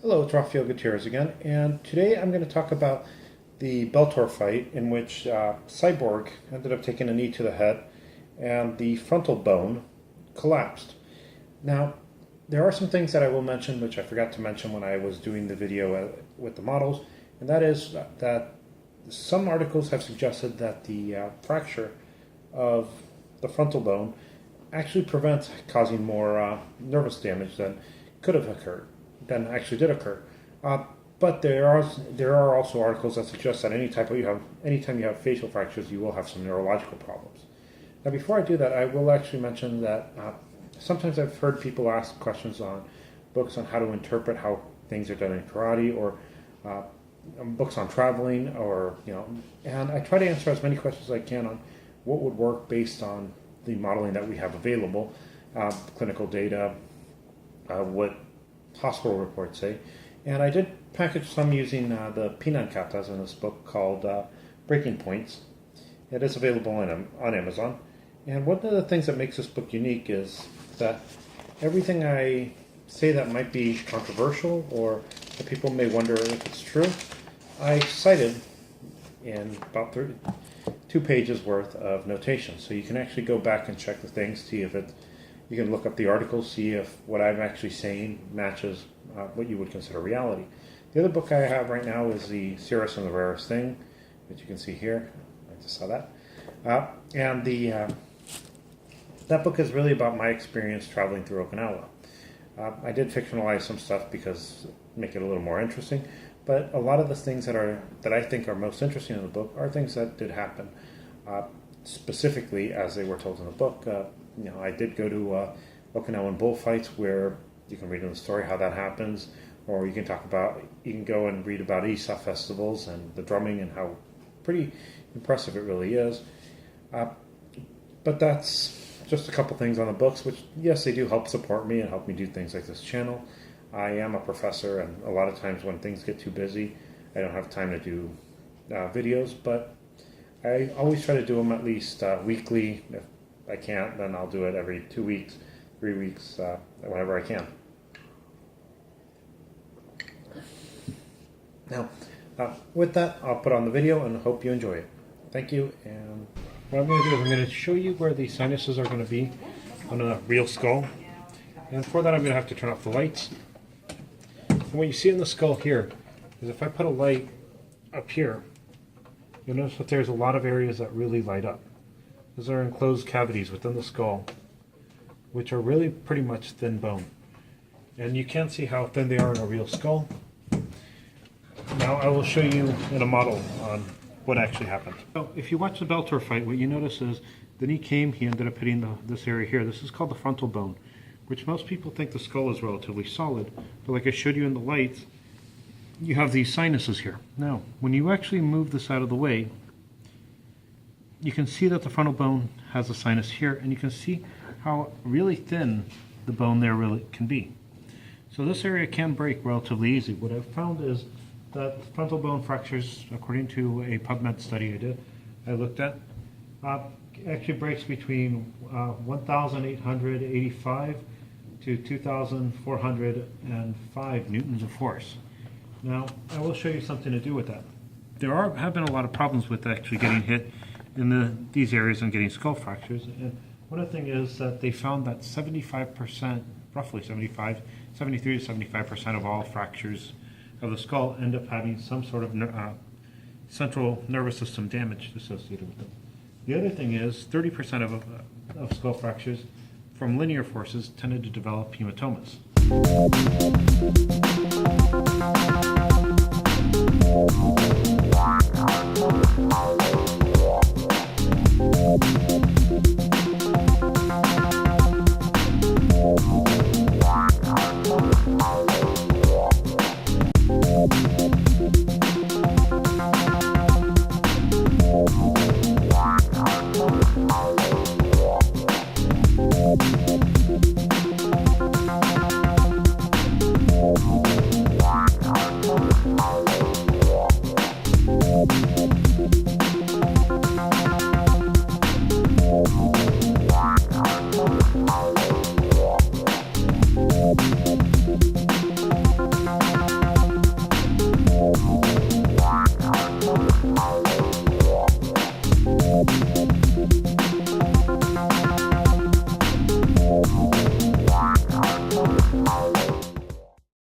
Hello, it's Rafael Gutierrez again, and today I'm going to talk about the Bellator fight in which Cyborg ended up taking a knee to the head and the frontal bone collapsed. Now, there are some things that I will mention which I forgot to mention when I was doing the video with the models, and that is that some articles have suggested that the fracture of the frontal bone actually prevents causing more nervous damage than could have occurred. Than actually did occur. But there are also articles that suggest that anytime you have facial fractures, you will have some neurological problems. Now, before I do that, I will actually mention that sometimes I've heard people ask questions on books on how to interpret how things are done in karate, or books on traveling, or and I try to answer as many questions as I can on what would work based on the modeling that we have available, clinical data, what hospital reports say, and I did package some using the Pinan katas in this book called Breaking Points. It is available on Amazon, and one of the things that makes this book unique is that everything I say that might be controversial or that people may wonder if it's true, I cited in about 2 pages worth of notation, so you can actually go back and check the things, see if it. You can look up the articles, see if what I'm actually saying matches what you would consider reality. The other book I have right now is The Serious and the Rarest Thing, which you can see here. I just saw that. And that book is really about my experience traveling through Okinawa. I did fictionalize some stuff because make it a little more interesting, but a lot of the things that I think are most interesting in the book are things that did happen, specifically as they were told in the book. I did go to Okinawan bullfights where you can read in the story how that happens, or you can go and read about Isa festivals and the drumming and how pretty impressive it really is. But that's just a couple things on the books, which, yes, they do help support me and help me do things like this channel. I am a professor, and a lot of times when things get too busy, I don't have time to do videos, but I always try to do them at least weekly. If I can't, then I'll do it every 2 weeks, 3 weeks, whenever I can. Now, with that, I'll put on the video and hope you enjoy it. Thank you, and what I'm going to do is I'm going to show you where the sinuses are going to be on a real skull. And for that, I'm going to have to turn off the lights. And what you see in the skull here is if I put a light up here, you'll notice that there's a lot of areas that really light up. Those are enclosed cavities within the skull, which are really pretty much thin bone. And you can see how thin they are in a real skull. Now I will show you in a model on what actually happened. So if you watch the Bellator fight, what you notice is the knee came, he ended up hitting this area here. This is called the frontal bone, which most people think the skull is relatively solid. But like I showed you in the lights, you have these sinuses here. Now, when you actually move this out of the way, you can see that the frontal bone has a sinus here, and you can see how really thin the bone there really can be. So this area can break relatively easy. What I've found is that frontal bone fractures, according to a PubMed study I looked at, actually breaks between 1,885 to 2,405 newtons of force. Now, I will show you something to do with that. There have been a lot of problems with actually getting hit in these areas and getting skull fractures. And one of the things is that they found that 75%, roughly 73 to 75% of all fractures of the skull end up having some sort of central nervous system damage associated with them. The other thing is 30% of skull fractures from linear forces tended to develop hematomas. Bye.